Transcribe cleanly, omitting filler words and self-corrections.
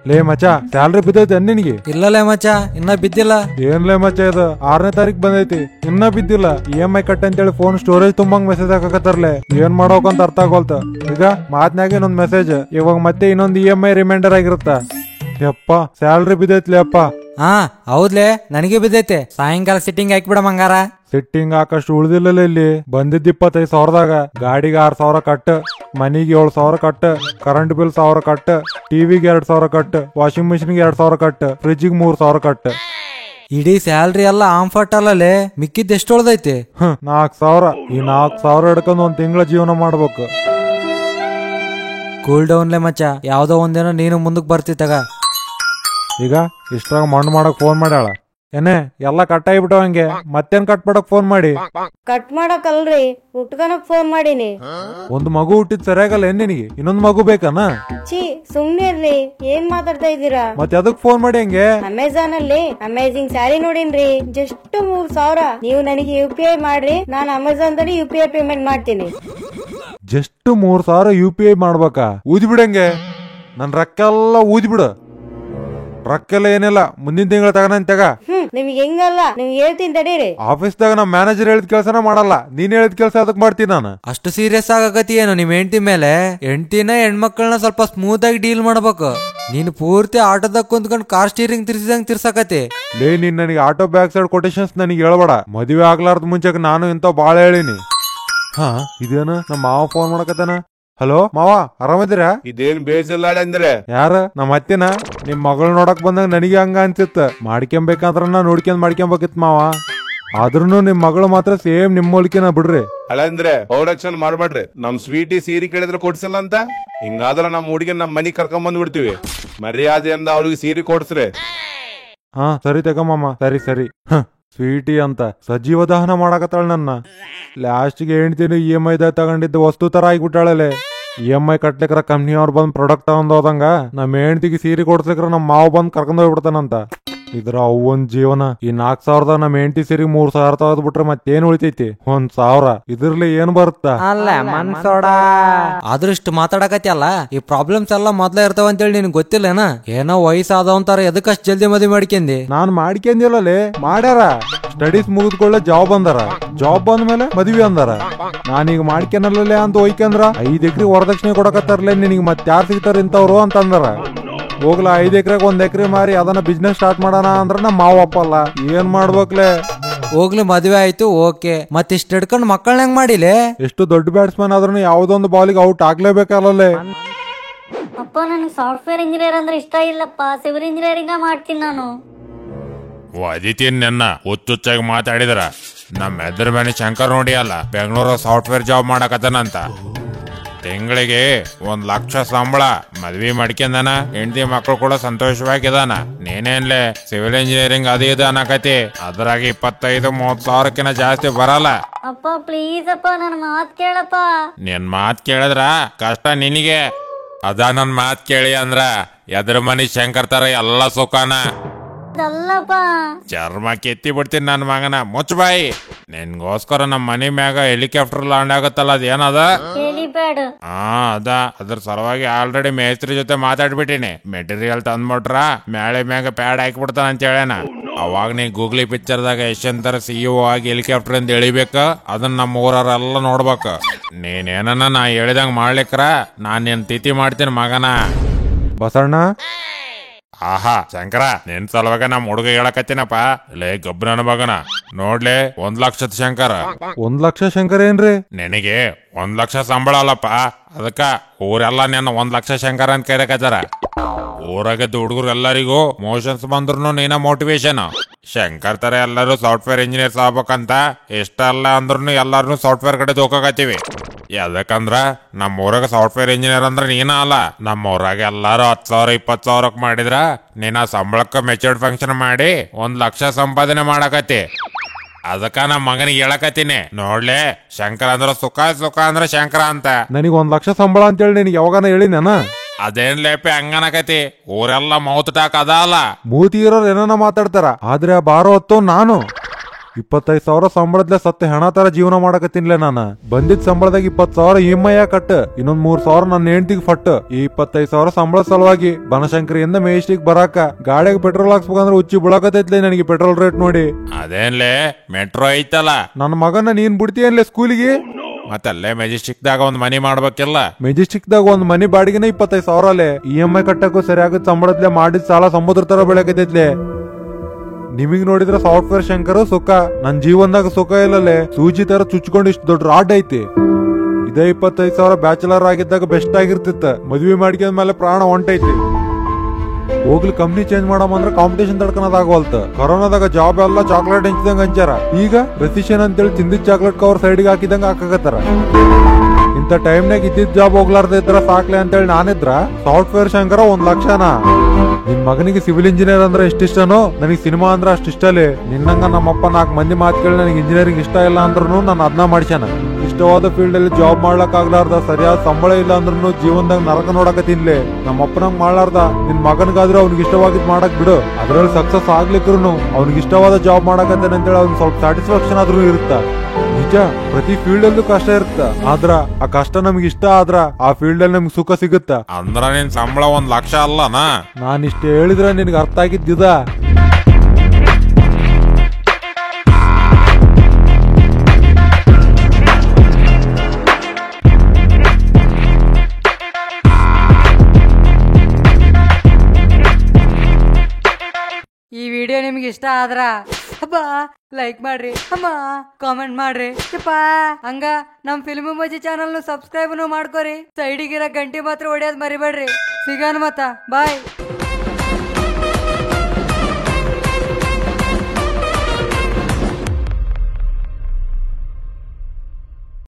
ಲೇ ಮಚ್ಚ ಸ್ಯಾಲ್ರಿ ಬಿದ್ದೈತೆ ನಿನಗೆ? ಇಲ್ಲಲೇ ಮಚ್ಚ, ಇನ್ನ ಬಿದ್ದಿಲ್ಲ. ಏನ್ಲೇ ಮಚ್ಚ ಇದು 6ನೇ ತಾರೀಕು ಬಂದೈತಿ, ಇನ್ನ ಬಿದ್ದಿಲ್ಲ. EMI ಕಟ್ ಅಂತೇಳಿ ಫೋನ್ ಸ್ಟೋರೇಜ್ ತುಂಬಂಗ್ ಮೆಸೇಜ್ ಹಾಕಕತ್ತಾರಲೆ. ಏನ್ ಮಾಡೋಕಂತ ಅರ್ಥ ಆಗೋಲ್ತ. ಈಗ ಮಾತ್ನಾಗ ಇನ್ನೊಂದ್ ಮೆಸೇಜ್, ಇವಾಗ ಮತ್ತೆ ಇನ್ನೊಂದ್ EMI ರಿಮೈಂಡರ್ ಆಗಿರುತ್ತ. ಯಪ್ಪ ಸ್ಯಾಲ್ರಿ ಬಿದ್ದೈತ್ಲಿ ಅಪ್ಪ. ಹಾ ಹೌದ್ಲೆ, ನನಗೆ ಬಿದ್ದೈತೆ. ಸಾಯಂಕಾಲ ಸಿಟ್ಟಿಂಗ್ ಹಾಕ್ಬಿಡ ಮಂಗಾರ. ಸಿಟ್ಟಿಂಗ್ ಹಾಕಷ್ಟು ಉಳ್ದಿಲ್ಲ ಇಲ್ಲಿ. ಬಂದಿದ್ 25,000ದಾಗ ಗಾಡಿಗೆ 6,000 ಕಟ್, ಮನಿಗೆ 7,000 ಕಟ್, ಕರೆಂಟ್ ಬಿಲ್ 1,000 ಕಟ್, ಟಿವಿಗೆ 2,000 ಕಟ್, ವಾಷಿಂಗ್ ಮಿಷಿನ್ಗೆ 2,000 ಕಟ್, ಫ್ರಿಜ್ಗೆ 3,000 ಕಟ್. ಇಡೀ ಸ್ಯಾಲ್ರಿ ಎಲ್ಲ ಆಂಫರ್ಟ್ ಅಲ್ಲಲೇ, ಮಿಕ್ಕಿದ್ ಎಷ್ಟು ಉಳ್ದೈತಿ? 4,000. ಈ 4,000 ಹಿಡ್ಕೊಂಡು ಒಂದ್ ತಿಂಗಳ ಜೀವನ ಮಾಡ್ಬೇಕು. ಕೂಲ್ ಡೌನ್ಲೆ ಮಚ್ಚ, ಯಾವ್ದೋ ಒಂದೇನೋ ನೀನು ಮುಂದಕ್ ಬರ್ತಿತ್ತಗ. ಈಗ ಇಷ್ಟ್ರಾಗ ಮಣ್ಣು ಮಾಡಕ್ ಫೋನ್ ಮಾಡ್ಯಾಳ. ಏನೇ ಎಲ್ಲ ಕಟ್ ಆಗಿಬಿಟ್ಟವ ಹಂಗೆ, ಮತ್ತೇನ್ ಕಟ್ ಮಾಡಕ್ ಫೋನ್ ಮಾಡಿ? ಕಟ್ ಮಾಡಕಲ್ರಿ, ಉಟ್ಕನಕ್ ಫೋನ್ ಮಾಡೀನಿ. ಒಂದ್ ಮಗು ಹುಟ್ಟಿದ್ ಸರಿಯಾಗಲ್ಲ ಏನ್ ನಿನಗೆ? ಇನ್ನೊಂದ್ ಮಗು ಬೇಕನ? ಚೀ ಸುಮ್ನೆ ಇರ್ರಿ, ಏನ್ ಮಾತಾಡ್ತಾ ಇದ್ದೀರಾ? ಮತ್ತೆ ಅದಕ್ ಫೋನ್ ಮಾಡಿ ಹಂಗೆ? ಅಮೆಜಾನ್ ಅಲ್ಲಿ ಅಮೇಜಿಂಗ್ ಸ್ಯಾರಿ ನೋಡಿನ್ರಿ, ಜಸ್ಟ್ 3,000. ನೀವು ನನಗೆ UPI ಮಾಡ್ರಿ, ನಾನು ಅಮೆಜಾನ್ ದಲ್ಲಿ UPI ಪೇಮೆಂಟ್ ಮಾಡ್ತೀನಿ. ಜಸ್ಟ್ 3,000 UPI ಮಾಡ್ಬೇಕಾ? ಊದಿ ಬಿಡಂಗೆ, ನನ್ ರೊಕ್ಕ ಊದಿ ರೊಕ್ಕೆಲ್ಲ ಏನಿಲ್ಲ, ಮುಂದಿನ ತಿಂಗಳ ತಗನಂತಾಗ. ನಿಮ್ಗೆ ಹೆಂಗಲ್ಲ, ನಿಮ್ಗೆ ಹೇಳ್ತೀನಿ ತಡೀರಿ. ಆಫೀಸ್ದಾಗ ನಮ್ ಮ್ಯಾನೇಜರ್ ಹೇಳಿದ ಕೆಲ್ಸನ ಮಾಡಲ್ಲ, ನೀನ್ ಹೇಳಿದ ಕೆಲ್ಸ ಅದಕ್ ಮಾಡ್ತೀನಿ ನಾನು. ಅಷ್ಟು ಸೀರಿಯಸ್ ಆಗಕತಿ ಏನು ನಿಮ್ ಹೆಂಡತಿ ಮೇಲೆ? ಹೆಂಡತಿನ ಹೆಣ್ಮಕ್ಳನ್ನ ಸ್ವಲ್ಪ ಸ್ಮೂತ್ ಆಗಿ ಡೀಲ್ ಮಾಡ್ಬೇಕು. ನೀನು ಪೂರ್ತಿ ಆಟೋದಾಗ ಕುಂತ್ಕೊಂಡು ಕಾರ್ ಸ್ಟೀರಿಂಗ್ ತಿರ್ಸಿದಂಗ್ ತಿರ್ಸಕತಿ. ಲೇ ನೀನ್ ನನಗೆ ಆಟೋ ಬ್ಯಾಕ್ ಸೈಡ್ ಕೊಟೇಶನ್ಸ್ ನನಗೆ ಹೇಳ್ಬೇಡ. ಮದುವೆ ಆಗ್ಲಾರ್ದ ಮುಂಚೆಕ್ ನಾನು ಇಂತ ಬಾಳ ಹೇಳಿನಿ. ಹಾ ಇದೇನು ನಮ್ಮ ಮಾವ ಫೋನ್ ಮಾಡಕತ್ತಾನ. ಹಲೋ ಮಾವ, ಆರಾಮದಿರಾ? ಇದೇನ್ ಬೇಸಲ್ಲ ಅಂದ್ರೆ ಯಾರ? ನಮ್ಮ ಅತ್ತಿನ ನಿಮ್ ಮಗಳು ನೋಡಕ್ ಬಂದಾಗ ನನಗೆ ಹಂಗ ಅನ್ಸಿತ್ತ. ಮಾಡ್ಕೊಂಬೇಕಂದ್ರ ನೋಡ್ಕೊಂಡ್ ಮಾಡ್ಕೊಂಬೇಕಿತ್ ಮಾವ. ಆದ್ರೂನು ನಿಮ್ ಮಗಳು ಮಾತ್ರ ಸೇಮ್ ನಿಮ್ ಮೂಲಿಕೆನ ಬಿಡ್ರಿ. ಅಳಂದ್ರೆ ಪೌರಕ್ಷನ್ ಮಾಡ್ಬೇಡ್ರಿ. ನಮ್ ಸ್ವೀಟಿ ಸೀರೆ ಕೇಳಿದ್ರೆ ಕೊಡ್ಸಲ್ಲ ಅಂತ, ಹಿಂಗಾದ್ರ ನಮ್ ಹುಡುಗಿ ನಮ್ ಮನಿ ಕರ್ಕೊಂಡ್ ಬಂದ್ ಬಿಡ್ತೀವಿ. ಮರ್ಯಾದೆಯಿಂದ ಅವ್ರಿಗೆ ಸೀರೆ ಕೊಡ್ಸ್ರಿ. ಹಾ ಸರಿ ತಗಮ್ಮ, ಸರಿ ಸರಿ. ಸ್ವೀಟಿ ಅಂತ ಸಜೀವ ದಹನ ಮಾಡಕತ್ತಾಳ ನನ್ನ. ಲಾಸ್ಟ್ಗೆ ಹೆಣ್ತೀನಿ EMI ದಾಗ ತಗೊಂಡಿದ್ದ ವಸ್ತು ತರ ಆಗಿಬಿಟ್ಟಾಳಲೆ. EMI ಕಟ್ಲಿಕ್ರ ಕಂಪ್ನಿಯವ್ರು ಬಂದ್ ಪ್ರಾಡಕ್ಟ್ ತಗೊಂಡ್ ಹೋದಂಗ ನಮ್ ಹೆಣ್ತಿಗೆ ಸೀರೆ ಕೊಡ್ಸ್ಲಿಕ್ರ ನಮ್ ಮಾವು ಬಂದ್ ಕರ್ಕೊಂಡ್ ಹೋಗ್ಬಿಡ್ತಾನಂತ. ಇದ್ರ ಅವನ್ ಜೀವನ. ಈ 4,000 ನಮ್ ಹೆಂಡತಿ ಸೀರೆ 3,000 ತಗದ್ ಬಿಟ್ರೆ ಮತ್ತೇನ್ ಉಳಿತೈತಿ? 1,000. ಇದ್ರಲ್ಲಿ ಏನ್ ಬರುತ್ತಾ? ಅಲ್ಲ ಮನ್ಸೋಡ. ಆದ್ರೂ ಇಷ್ಟು ಮಾತಾಡಕತಿ ಅಲ್ಲ, ಈ ಪ್ರಾಬ್ಲಮ್ಸ್ ಎಲ್ಲ ಮೊದ್ಲೇ ಇರ್ತಾವ ಅಂತೇಳಿ ನಿನ್ ಗೊತ್ತಿಲ್ಲೇನ? ಏನೋ ವಯಸ್ಸಾದವಂತಾರ ಎದಕ್ಕಷ್ಟು ಜಲ್ದಿ ಮದುವೆ ಮಾಡ್ಕೊಂಡಿ? ನಾನ್ ಮಾಡ್ಕೊಂಡಿಲ್ಲಲೇ, ಮಾಡ್ಯಾರ. ಸ್ಟಡೀಸ್ ಮುಗಿದ್ಕೊಳ್ಳೆ ಜಾಬ್ ಅಂದಾರ, ಜಾಬ್ ಬಂದ್ಮೇಲೆ ಮದ್ವಿ ಅಂದಾರ. ನಾನೀಗ ಮಾಡ್ಕೊಂಡಲ್ಲೇ ಅಂತ ಹೋಯ್ಕಂದ್ರ 5 ಎಕರೆ ವರದಕ್ಷಿಣೆ ಕೊಡಕತ್ತಾರಲೇ ನಿನಗೆ, ಮತ್ತೆ ಯಾರು ಸಿಗ್ತಾರ ಇಂತವ್ರು ಅಂತ ಅಂದಾರ. ಹೋಗ್ಲಾ 5 ಎಕರೆಗೆ 1 ಎಕರೆ ಮಾರಿ ಅದನ್ನ ಬಿಸ್ನೆಸ್ ಸ್ಟಾರ್ಟ್ ಮಾಡೋಣ ಅಂದ್ರ ನಮ್ಮ ಮಾವ ಅಪ್ಪಲ್ಲ. ಏನ್ ಮಾಡ್ಬೇಕ್ಲೆ? ಹೋಗ್ಲಿ ಮದ್ವೆ ಆಯ್ತು ಓಕೆ, ಮತ್ ಇಷ್ಟ ಹಿಡ್ಕೊಂಡ್ ಮಕ್ಕಳನ್ನ ಹೆಂಗ್ ಮಾಡಿಲೆ? ಎಷ್ಟು ದೊಡ್ಡ ಬ್ಯಾಟ್ಸ್ಮನ್ ಆದ್ರೂ ಯಾವ್ದೊಂದು ಬಾಲಿಗೆ ಔಟ್ ಆಗ್ಲೇಬೇಕಲ್ಲೇ. ಅಪ್ಪ ನನಗೆ ಸಾಫ್ಟ್ವೇರ್ ಇಂಜಿನಿಯರ್ ಅಂದ್ರೆ ಇಷ್ಟ ಇಲ್ಲಪ್ಪ, ಸಿವಿಲ್ ಇಂಜಿನಿಯರಿಂಗ್ ಮಾಡ್ತೀನಿ ನಾನು. ವದಿತೀನಿ ನನ್ನ ಹುಚ್ಚುಚ್ಚಾಗಿ ಮಾತಾಡಿದ್ರ. ನಮ್ಮ ಎದುರು ಮನೆ ಶಂಕರ್ ನೋಡಿ ಅಲ್ಲ, ಬೆಂಗಳೂರು ಸಾಫ್ಟ್ವೇರ್ ಜಾಬ್ ಮಾಡಕತ್ತಾನಂತ. ತಿಂಗಳಿಗೆ 1,00,000 ಸಂಬಳ, ಮದ್ವಿ ಮಾಡ್ಕೊಂಡನ, ಹೆಂಡತಿ ಮಕ್ಕಳು ಕೂಡ ಸಂತೋಷವಾಗಿದಾನ. ನೀನೇನ್ಲೆ ಸಿವಿಲ್ ಇಂಜಿನಿಯರಿಂಗ್ ಅದು ಇದು ಅನ್ನಕತಿ, ಅದ್ರಾಗ 25-30 ಸಾವಿರಕ್ಕಿಂತ ಜಾಸ್ತಿ ಬರಲ್ಲ. ಅಪ್ಪ ಪ್ಲೀಸ್ ಅಪ್ಪ, ನನ್ನ ಮಾತ್ ಕೇಳಪ್ಪ. ನಿನ್ ಮಾತ್ ಕೇಳಿದ್ರ ಕಷ್ಟ ನಿನಗೆ. ಅದ ನನ್ ಮಾತ್ ಕೇಳಿ ಅಂದ್ರ ಎದ್ರ ಮನಿ ಶಂಕರ್ ತರ ಎಲ್ಲ ಸುಖಾನ. ಅಲ್ಲಪ್ಪ, ಚರ್ಮ ಕೆತ್ತಿ ಬಿಡ್ತೀನಿ ನನ್ ಮಗನ, ಮುಚ್ಚಬಾಯಿ. ನಿನ್ಗೋಸ್ಕರ ನಮ್ ಮನಿ ಮ್ಯಾಗ ಹೆಲಿಕಾಪ್ಟರ್ ಲ್ಯಾಂಡ್ ಆಗತ್ತಲ್ಲ, ಅದೇನದ? ಹೆಲಿಪ್ಯಾಡ್. ಅದ್ರ ಸಲುವಾಗಿ ಆಲ್ರೆಡಿ ಮೇಸ್ತ್ರಿ ಜೊತೆ ಮಾತಾಡ್ಬಿಟ್ಟಿನಿ. ಮೆಟೀರಿಯಲ್ ತಂದ್ಬಿಟ್ರ ಮ್ಯಾಳೆ ಮ್ಯಾಗ ಪ್ಯಾಡ್ ಹಾಕಿಬಿಡ್ತಾನ ಅಂತ ಹೇಳ್ಯಾನ. ಅವಾಗ ನೀ ಗೂಗ್ಲಿ ಪಿಕ್ಚರ್ದಾಗ ಯಶವಂತರ CEO ಆಗಿ ಹೆಲಿಕಾಪ್ಟರ್ ಅಂತ ಎಳಿಬೇಕ. ಅದನ್ನ ನಮ್ಮ ಊರವರೆಲ್ಲ ನೋಡ್ಬೇಕ. ನೀನೇನ ನಾ ಹೇಳಿದಂಗ ಮಾಡ್ಲಿಕ್ರ ನಾನ್ ನಿನ್ ತಿಥಿ ಮಾಡ್ತೀನಿ ಮಗನ. ಬಸಣ್ಣ, ಆಹಾ ಶಂಕರ, ನಿನ್ ಸಲುವಾಗ ನಮ್ ಹುಡುಗ ಹೇಳಕತ್ತೀನಪ್ಪ. ಲೇ ಗಬ್ಬನ ಮಗನ ನೋಡ್ಲೆ, 1,00,000 ಶಂಕರ. 1,00,000 ಶಂಕರ್ ಏನ್ರಿ? ನಿನಗೆ 1,00,000 ಸಂಬಳ ಅಲ್ಲಪ್ಪ, ಅದಕ್ಕ ಊರೆಲ್ಲ ನನ್ನ 1,00,000 ಶಂಕರ ಅಂತ ಕರೆಯಕತ್ತಾರ. ಊರಾಗದ್ದು ಹುಡುಗರು ಎಲ್ಲರಿಗೂ ಮೋಷನ್ಸ್ ಬಂದ್ರು ನೀನ ಮೋಟಿವೇಶನ್. ಶಂಕರ್ ತರ ಎಲ್ಲರೂ ಸಾಫ್ಟ್ವೇರ್ ಇಂಜಿನಿಯರ್ಸ್ ಆಗ್ಬೇಕಂತ ಇಷ್ಟಲ್ಲ ಅಂದ್ರೂ ಎಲ್ಲಾರು ಸಾಫ್ಟ್ವೇರ್ ಕಡೆ ಹೋಗಕತ್ತೀವಿ. ಯಾಕಂದ್ರ ನಮ್ಮ ಊರಾಗ ಸಾಫ್ಟ್ವೇರ್ ಇಂಜಿನಿಯರ್ ಅಂದ್ರ ನೀನ ಅಲ್ಲ. ನಮ್ಮ ಊರಾಗ ಎಲ್ಲಾರು 10,000-20,000 ಮಾಡಿದ್ರ ನೀನ ಸಂಬಳಕ್ಕ ಮೆಚೂರ್ಡ್ ಫಂಕ್ಷನ್ ಮಾಡಿ 1,00,000 ಸಂಪಾದನೆ ಮಾಡಕತ್ತಿ. ಅದಕ್ಕ ನಮ್ಮ ಮಗನಿಗೆ ಹೇಳಕತ್ತೀನಿ, ನೋಡ್ಲೆ ಶಂಕರ ಅಂದ್ರ ಸುಖ, ಸುಖ ಅಂದ್ರ ಶಂಕರ ಅಂತ. ನನಗೆ 1,00,000 ಸಂಬಳ ಅಂತೇಳಿ ನಿನಗೆ ಯಾವಾಗನ ಹೇಳಿನ? ಅದೇನ್ ಲೇಪೆ ಹಂಗನಕತಿ, ಊರೆಲ್ಲ ಮೌತ್ ಟಾಕ್ ಅದ ಅಲ್ಲ. ಮೂತಿ ಇರೋರು ಏನ ಮಾತಾಡ್ತಾರ, ಆದ್ರೆ ಬಾರೋ ಹೊತ್ತು ನಾನು. 25,000 ಸಂಬಳದ್ಲೆ ಸತ್ತ ಹೆಣ ತರ ಜೀವನ ಮಾಡಕತ್ತಿನ್ಲೆ ನಾನು. ಬಂದಿದ್ ಸಂಬಳದಾಗ 20,000 EMI ಕಟ್, ಇನ್ನೊಂದ್ 3,000 ನನ್ನ ಹೆಂಡತಿಗೆ ಫಟ್. ಈ 25,000 ಸಂಬಳ ಸಲುವಾಗಿ ಬನಶಂಕರಿಯಿಂದ ಮೇಸ್ಟಿಗ್ ಬರಾಕ ಗಾಡಿಗೆ ಪೆಟ್ರೋಲ್ ಹಾಕ್ಸ್ಬೇಕಂದ್ರೆ ಹುಚ್ಚಿ ಬುಳಕತೈತ್ಲೆ ನನಗೆ ಪೆಟ್ರೋಲ್ ರೇಟ್ ನೋಡಿ. ಅದೇನ್ಲೇ ಮೆಟ್ರೋ ಐತಲ್ಲ, ನನ್ನ ಮಗನ ನೀನ್ ಬಿಡ್ತೀಯನ್ಲೆ ಸ್ಕೂಲಿಗೆ? ಮತ್ತೆ ಅಲ್ಲೇ ಮೆಜೆಸ್ಟಿಕ್ದಾಗ ಒಂದ್ ಮನಿ ಮಾಡ್ಬೇಕಿಲ್ಲ? ಮೆಜೆಸ್ಟಿಕ್ದಾಗ ಒಂದ್ ಮನಿ ಬಾಡಿಗೆನ 25,000 ಅಲ್ಲೇ. EMI ಕಟ್ಟಕ್ಕೂ ಸರಿಯಾಗದ್ ಸಂಬಳದ್ಲೆ ಮಾಡಿದ್ ಸಾಲ ಸಮುದ್ರ ತರ ಬೆಳಕತೈತ್ಲೆ. ನಿಮಗ್ ನೋಡಿದ್ರ ಸಾಫ್ಟ್ವೇರ್ ಶಂಕರ್ ಸುಖ, ನನ್ ಜೀವನದಾಗ ಸುಖ ಇಲ್ಲಲ್ಲೇ. ಸೂಜಿ ತರ ಚುಚ್ಕೊಂಡು ಇಷ್ಟು ದೊಡ್ಡ ರಾಡ್ ಐತಿ. ಇದೇ 25,000 ಬ್ಯಾಚುಲರ್ ಆಗಿದ್ದಾಗ ಬೆಸ್ಟ್ ಆಗಿರ್ತಿತ್ತ. ಮದ್ವಿ ಮಾಡ್ಕೊಂಡ್ಮೇಲೆ ಪ್ರಾಣ ಹೊಂಟೈತಿ. ಹೋಗ್ಲಿ ಕಂಪ್ನಿ ಚೇಂಜ್ ಮಾಡಮಂದ್ರ ಕಾಂಪಿಟೇಷನ್ ತಡ್ಕೊಳದಾಗವಲ್ತ. ಕೊರೋನಾದಾಗ ಜಾಬ್ ಎಲ್ಲ ಚಾಕ್ಲೇಟ್ ಹಂಚಿದಂಗ ಹಂಚಾರ. ಈಗ ರೆಸಿಷನ್ ಅಂತೇಳಿ ತಿಂದಿದ್ ಚಾಕ್ಲೇಟ್ ಕವರ್ ಸೈಡ್ಗೆ ಹಾಕಿದಂಗ ಹಾಕಕತ್ತಾರ. ಇಂಥ ಟೈಮ್ನಾಗ ಇದ್ದಿದ್ ಜಾಬ್ ಹೋಗ್ಲಾರ್ದ ಇದ್ರ ಸಾಕ್ಲೆ ಅಂತೇಳಿ ನಾನಿದ್ರ ಸಾಫ್ಟ್ವೇರ್ ಶಂಕರ 1 ಲಕ್ಷನಾ. ನಿನ್ ಮಗನಿಗೆ ಸಿವಿಲ್ ಇಂಜಿನಿಯರ್ ಅಂದ್ರೆ ಎಷ್ಟಿಷ್ಟನೋ ನನಗೆ ಸಿನಿಮಾ ಅಂದ್ರೆ ಅಷ್ಟಿಷ್ಟಲೇ. ನಿನ್ನಂಗ ನಮ್ಮಪ್ಪ 4 ಮಂದಿ ಮಾತು ಕೇಳಿ ನನಗೆ ಇಂಜಿನಿಯರಿಂಗ್ ಇಷ್ಟ ಇಲ್ಲ ಅಂದ್ರೂ ನಾನು ಅದನ್ನ ಮಾಡ್ಸ್ಯಾನ. ಇಷ್ಟವಾದ ಫೀಲ್ಡ್ ಅಲ್ಲಿ ಜಾಬ್ ಮಾಡ್ಲಕ್ ಆಗ್ಲಾರ್ದ, ಸರಿಯಾದ ಸಂಬಳ ಇಲ್ಲ ಅಂದ್ರೂ ಜೀವನದಾಗ ನರಕ ನೋಡಕತ್ತಿನ್ಲೆ. ನಮ್ಮಪ್ಪನಂಗ್ ಮಾಡ್ಲಾರ್ದ ನಿನ್ ಮಗನಿಗಾದ್ರೂ ಅವ್ನಿಗೆ ಇಷ್ಟವಾಗಿದ್ ಮಾಡಕ್ ಬಿಡು. ಅದ್ರಲ್ಲಿ ಸಕ್ಸಸ್ ಆಗ್ಲಿಕ್ರು ಅವ್ನಿಗೆ ಇಷ್ಟವಾದ ಜಾಬ್ ಮಾಡಕತ್ತೇನೆ ಅಂತೇಳಿ ಅವ್ನಿಗೆ ಸ್ವಲ್ಪ ಸ್ಯಾಟಿಸ್ಫ್ಯಾಕ್ಷನ್ ಆದ್ರೂ ಇರುತ್ತ. ನಿಜ, ಪ್ರತಿ ಫೀಲ್ಡ್ ಅಲ್ಲೂ ಕಷ್ಟ ಇರುತ್ತ. ಆದ್ರ ಆ ಕಷ್ಟ ನಮ್ಗೆ ಇಷ್ಟ ಆದ್ರ ಆ ಫೀಲ್ಡ್ ಅಲ್ಲಿ ನಮ್ಗೆ ಸುಖ ಸಿಗುತ್ತ. ಅಂದ್ರ ನಿನ್ ಸಂಬಳ 1 ಲಕ್ಷ ಅಲ್ಲನಾ? ನಾನ್ ಇಷ್ಟ ಹೇಳಿದ್ರೆ ನಿನ್ಗೆ ಅರ್ಥ ಆಗಿದ್ದಿದ? ಈ ವಿಡಿಯೋ ನಿಮ್ಗೆ ಇಷ್ಟ ಆದ್ರ ಅಬ್ಬಾ ಲೈಕ್ ಮಾಡ್ರಿ, ಅಮ್ಮ ಕಾಮೆಂಟ್ ಮಾಡ್ರಿ. ಹಂಗ ನಮ್ ಫಿಲ್ಮ್ ಮಜಿ ಚಾನಲ್ ಸಬ್ಸ್ಕ್ರೈಬ್ ಮಾಡ್ಕೋರಿ. ಸೈಡಿಗಿರೋ ಗಂಟೆ ಮಾತ್ರ ಹೊಡಿಯೋದ್ ಮರಿಬೇಡ್ರಿ. ಸಿಗೋಣ ಮತ್ತ, ಬಾಯ್.